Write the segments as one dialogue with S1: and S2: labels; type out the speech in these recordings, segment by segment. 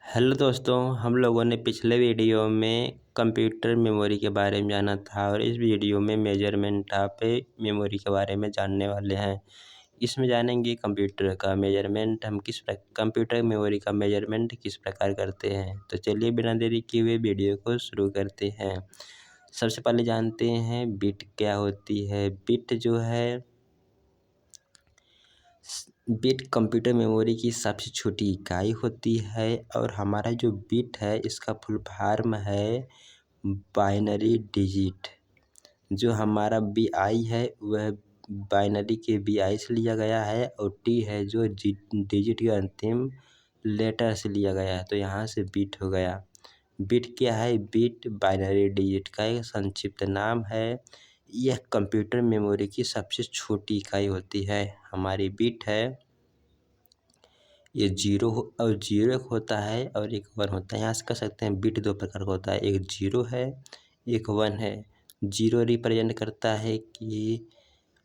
S1: Hello दोस्तों, हम लोगों ने पिछले वीडियो में कंप्यूटर मेमोरी के बारे में जाना था और इस वीडियो में मेजरमेंट ऑफ मेमोरी के बारे में जानने वाले हैं। इसमें जानेंगे कंप्यूटर का मेजरमेंट कंप्यूटर मेमोरी का मेजरमेंट किस प्रकार करते हैं। तो चलिए बिना देरी किए हुए वीडियो को शुरू करते हैं। सबसे पहले जानते हैं बिट क्या होती है। बिट कंप्यूटर मेमोरी की सबसे छोटी इकाई होती है और हमारा जो बिट है इसका फुल फॉर्म है बाइनरी डिजिट। जो हमारा BI है वह बाइनरी के BI से लिया गया है और T है जो डिजिट के अंतिम लेटर से लिया गया है, तो यहाँ से बिट हो गया। बिट क्या है? बिट बाइनरी डिजिट का एक संक्षिप्त नाम है। यह कंप्यूटर मेमोरी की सबसे छोटी इकाई होती है। हमारी बिट है ये जीरो एक होता है और एक वन होता है। यहाँ से कह सकते हैं बिट दो प्रकार का होता है, एक जीरो है एक वन है। जीरो रिप्रेजेंट करता है कि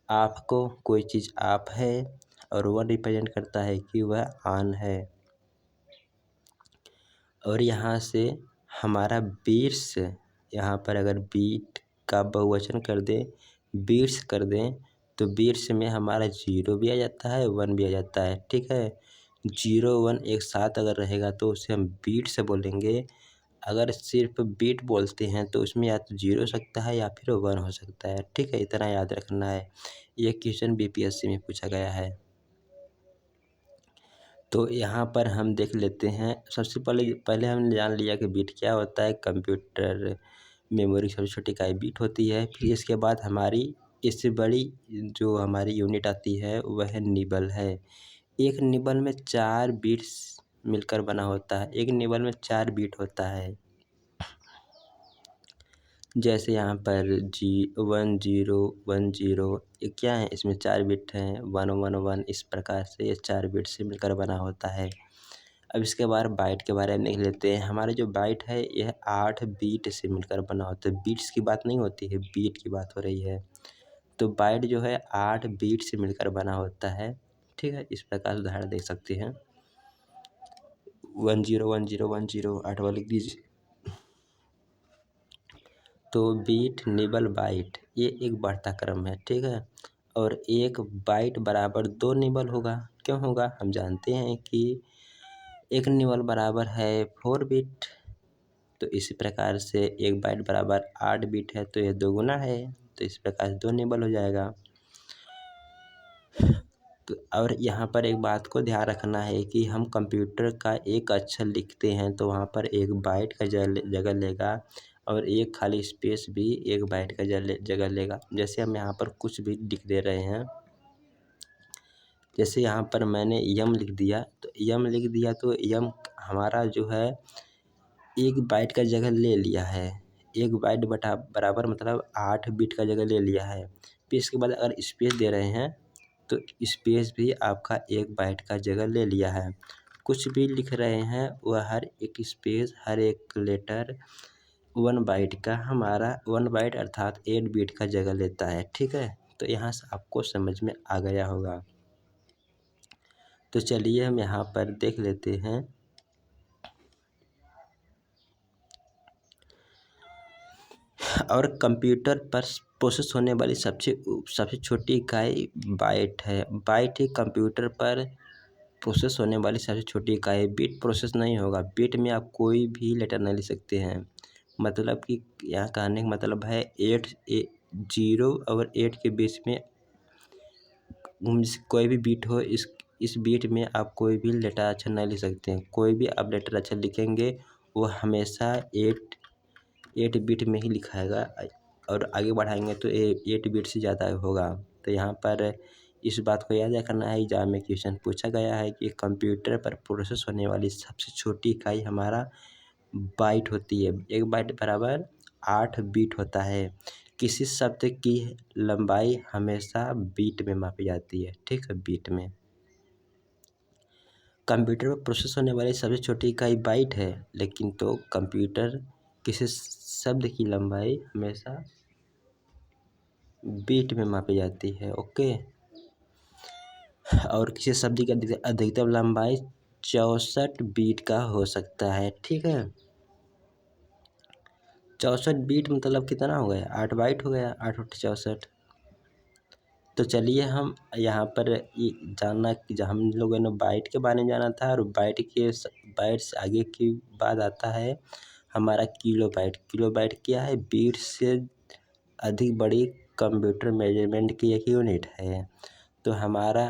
S1: आपको कोई चीज़ ऑफ है और वन रिप्रेजेंट करता है कि वह ऑन है। और यहाँ से हमारा बिट्स, यहाँ पर अगर बीट का बहुवचन कर दें, बिट्स कर दें, तो बिट्स में हमारा जीरो भी आ जाता है वन भी आ जाता है। ठीक है, जीरो वन एक साथ अगर रहेगा तो उसे हम बीट से बोलेंगे। अगर सिर्फ बीट बोलते हैं तो उसमें या तो जीरो हो सकता है या फिर वन हो सकता है। ठीक है, इतना याद रखना है। ये क्वेश्चन BPSC में पूछा गया है। तो यहाँ पर हम देख लेते हैं। सबसे पहले हमने जान लिया कि बिट क्या होता है। कंप्यूटर मेमोरी की सबसे छोटी इकाई बिट होती है। फिर इसके बाद हमारी इससे बड़ी जो हमारी यूनिट आती है वह निबल है। एक निबल में 4 बिट्स मिलकर बना होता है। एक निबल में 4 बिट होता है। जैसे यहाँ पर 1010 ये क्या है, इसमें 4 बिट हैं, 111 इस प्रकार से ये 4 बिट से मिलकर बना होता है। अब इसके बाद बाइट के बारे में देख लेते हैं। हमारे जो बाइट है यह 8 बीट से मिलकर बना होता है। बीट्स की बात नहीं होती है, बीट की बात हो रही है। तो बाइट जो है 8 बीट से मिलकर बना होता है। ठीक है, इस प्रकार उदाहरण देख सकते हैं। 101010 8 वाले लिख दीजिए। तो बीट निबल बाइट ये एक बढ़ता क्रम है। ठीक है, और एक बाइट बराबर 2 निबल होगा। क्यों होगा? हम जानते हैं कि एक निबल बराबर है 4 बिट। तो इसी प्रकार से एक बाइट बराबर 8 बिट है, तो यह 2 गुना है, तो इस प्रकार से 2 निबल हो जाएगा। तो और यहाँ पर एक बात को ध्यान रखना है कि हम कंप्यूटर का एक अक्षर लिखते हैं तो वहाँ पर एक बाइट का जगह लेगा और एक खाली स्पेस भी एक बाइट का जगह लेगा। जैसे हम यहाँ पर कुछ भी लिख दे रहे हैं, जैसे यहाँ पर मैंने यम लिख दिया, तो यम लिख दिया तो यम हमारा जो है एक बाइट का जगह ले लिया है। एक बाइट बराबर मतलब 8 बिट का जगह ले लिया है। फिर इसके बाद अगर स्पेस दे रहे हैं तो स्पेस भी आपका एक बाइट का जगह ले लिया है। कुछ भी लिख रहे हैं वह हर एक स्पेस, हर एक लेटर 1 बाइट का, हमारा 1 बाइट अर्थात 8 बिट का जगह लेता है। ठीक है, तो यहाँ से आपको समझ में आ गया होगा। तो चलिए हम यहाँ पर देख लेते हैं। और कंप्यूटर पर प्रोसेस होने वाली सबसे छोटी इकाई बाइट है। बाइट ही कंप्यूटर पर प्रोसेस होने वाली सबसे छोटी इकाई। बिट प्रोसेस नहीं होगा। बिट में आप कोई भी लेटर नहीं लिख सकते हैं। मतलब कि यहाँ कहने का मतलब है 0 और 8 के बीच में कोई भी बिट हो, इस बिट में आप कोई भी लेटर अक्षर नहीं लिख सकते हैं। कोई भी आप लेटर अक्षर लिखेंगे वो हमेशा 8 बिट में ही लिखाएगा और आगे बढ़ाएंगे तो 8 बिट से ज़्यादा होगा। तो यहाँ पर इस बात को याद रखना है। एग्जाम में क्वेश्चन पूछा गया है कि कंप्यूटर पर प्रोसेस होने वाली सबसे छोटी इकाई हमारा बाइट होती है। एक बाइट बराबर 8 बिट होता है। किसी शब्द की लंबाई हमेशा बीट में मापी जाती है। ठीक है, बीट में। कंप्यूटर पर प्रोसेस होने वाली सबसे छोटी इकाई बाइट है, लेकिन तो कंप्यूटर किसी शब्द की लंबाई हमेशा बीट में मापी जाती है। ओके, और किसी शब्द की अधिकतम लंबाई 64 बीट का हो सकता है। ठीक है, 64 बीट मतलब कितना हो गया, 8 बाइट हो गया, 8 बटे 64। तो चलिए हम यहाँ पर ये जानना कि जो हम लोगों ने बाइट के बारे में जाना था, और बाइट से आगे की बात आता है हमारा किलो बाइट। किलो बाइट क्या है, बीट से अधिक बड़ी कंप्यूटर मेजरमेंट की एक यूनिट है। तो हमारा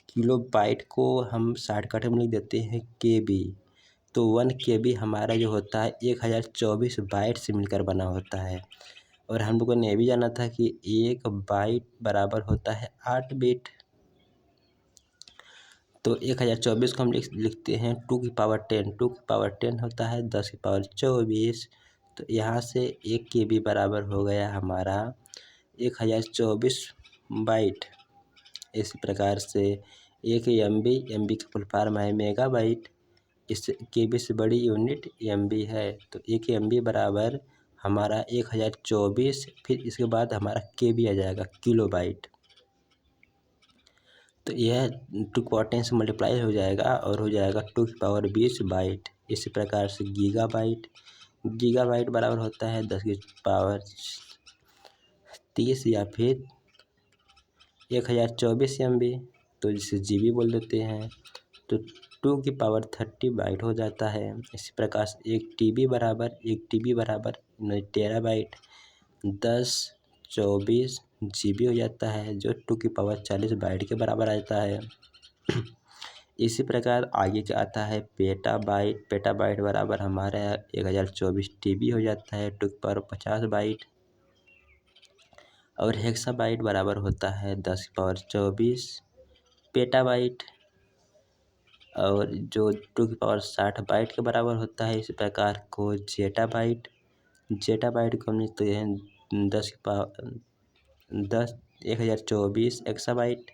S1: किलो बाइट को हम शॉर्टकट में लिख देते हैं KB। तो 1 KB हमारा जो होता है 1024 बाइट से मिलकर बना होता है। और हम लोगों ने ये भी जाना था कि 1 बाइट बराबर होता है 8 बिट। तो 1024 को हम लिखते हैं 2 की पावर 10। 2 की पावर 10 होता है 10 की पावर 24। तो यहाँ से 1 KB बराबर हो गया हमारा 1024 बाइट। इसी प्रकार से 1 MB का फुल फॉर्म है मेगा बाइट। इस KB से बड़ी यूनिट MB है। तो 1 MB बराबर हमारा 1024, फिर इसके बाद हमारा KB आ जाएगा किलो बाइट। तो यह 2 की पावर 10 से मल्टीप्लाई हो जाएगा और हो जाएगा 2 की पावर 20 बाइट। इसी प्रकार से गीगा बाइट बराबर होता है 10 की पावर 30 या फिर 1024 MB, तो जिसे GB बोल देते हैं। तो 2 की पावर 30 बाइट हो जाता है। इसी प्रकार से 1 TB बराबर टेराबाइट 1024 GB हो जाता है, जो 2 की पावर 40 बाइट के बराबर आ जाता है। इसी प्रकार आगे क्या आता है पेटाबाइट बराबर हमारा 1024 TB हो जाता है, 2 की पावर 50 बाइट। और हेक्साबाइट बराबर होता है 10 की पावर 24 पेटाबाइट, और जो 2 की पावर 60 बाइट के बराबर होता है। इसी प्रकार को जेटाबाइट को हम लिखते हैं 1024 एक्साबाइट,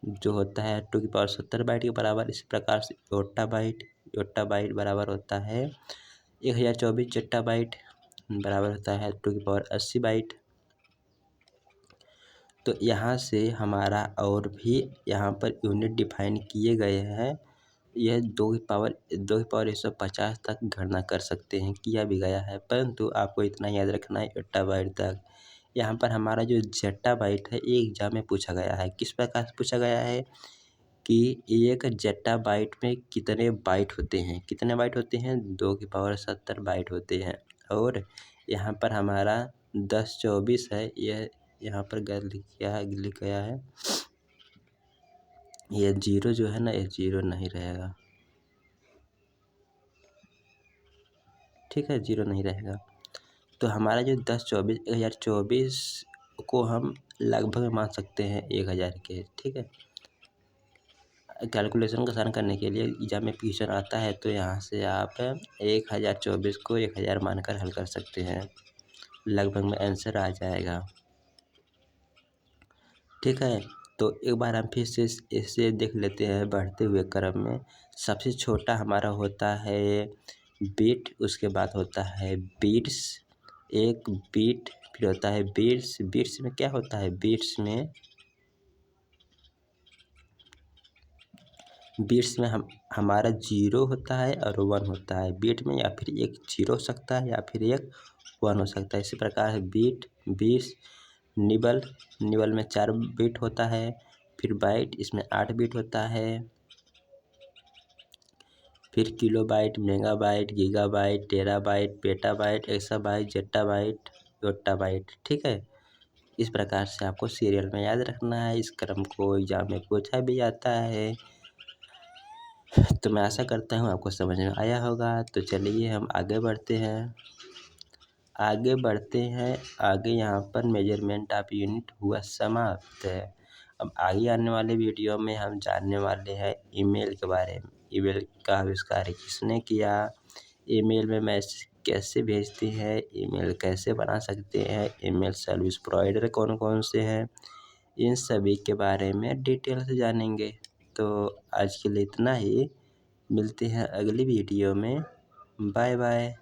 S1: जो होता है 2 की पावर 70 बाइट के बराबर। इसी प्रकार से योट्टाबाइट बराबर होता है 1024 जेट्टाबाइट, बराबर होता है 2 की पावर 80 बाइट। तो यहाँ से हमारा और भी यहाँ पर यूनिट डिफाइन किए गए हैं। यह 2 की पावर 150 तक गणना कर सकते हैं, किया भी गया है, परंतु आपको इतना याद रखना है योट्टाबाइट तक। यहाँ पर हमारा जो जेट्टाबाइट है ये एग्जाम में पूछा गया है। किस प्रकार से पूछा गया है कि एक जेट्टाबाइट में कितने बाइट होते हैं, 2 की पावर 70 बाइट होते हैं। और यहाँ पर हमारा 1024 है, यह यहाँ पर लिख गया है। ये 0 जो है ना, ये 0 नहीं रहेगा। ठीक है, 0 नहीं रहेगा। तो हमारा जो 1024 को हम लगभग मान सकते हैं 1000 के। ठीक है, कैलकुलेशन का आसान करने के लिए एग्जाम में क्वेश्चन आता है, तो यहाँ से आप 1024 को 1000 मानकर हल कर सकते हैं, लगभग में आंसर आ जाएगा। ठीक है, तो एक बार हम फिर से इसे देख लेते हैं बढ़ते हुए क्रम में। सबसे छोटा हमारा होता है बिट, उसके बाद होता है बीट्स, एक बीट, फिर होता है बीट्स में क्या होता है, बीट्स में हमारा 0 होता है और 1 होता है बीट में, या फिर एक 0 हो सकता है या फिर एक 1 हो सकता है। इसी प्रकार है बीट्स, निबल में 4 बीट होता है, फिर बाइट इसमें 8 बीट होता है, फिर kilobyte, megabyte, gigabyte, terabyte, petabyte, exabyte, zettabyte, yottabyte. ठीक है, इस प्रकार से आपको सीरियल में याद रखना है। इस क्रम को एग्जाम में पूछा भी जाता है। तो मैं आशा करता हूँ आपको समझ में आया होगा। तो चलिए हम आगे बढ़ते हैं। आगे यहाँ पर मेजरमेंट ऑफ यूनिट हुआ समाप्त है। अब आगे आने वाले वीडियो में हम जानने वाले हैं ईमेल के बारे में। ईमेल का आविष्कार किसने किया, ईमेल में मैसेज कैसे भेजते हैं, ईमेल कैसे बना सकते हैं, ईमेल सर्विस प्रोवाइडर कौन कौन से हैं, इन सभी के बारे में डिटेल से जानेंगे। तो आज के लिए इतना ही, मिलते हैं अगली वीडियो में। Bye bye.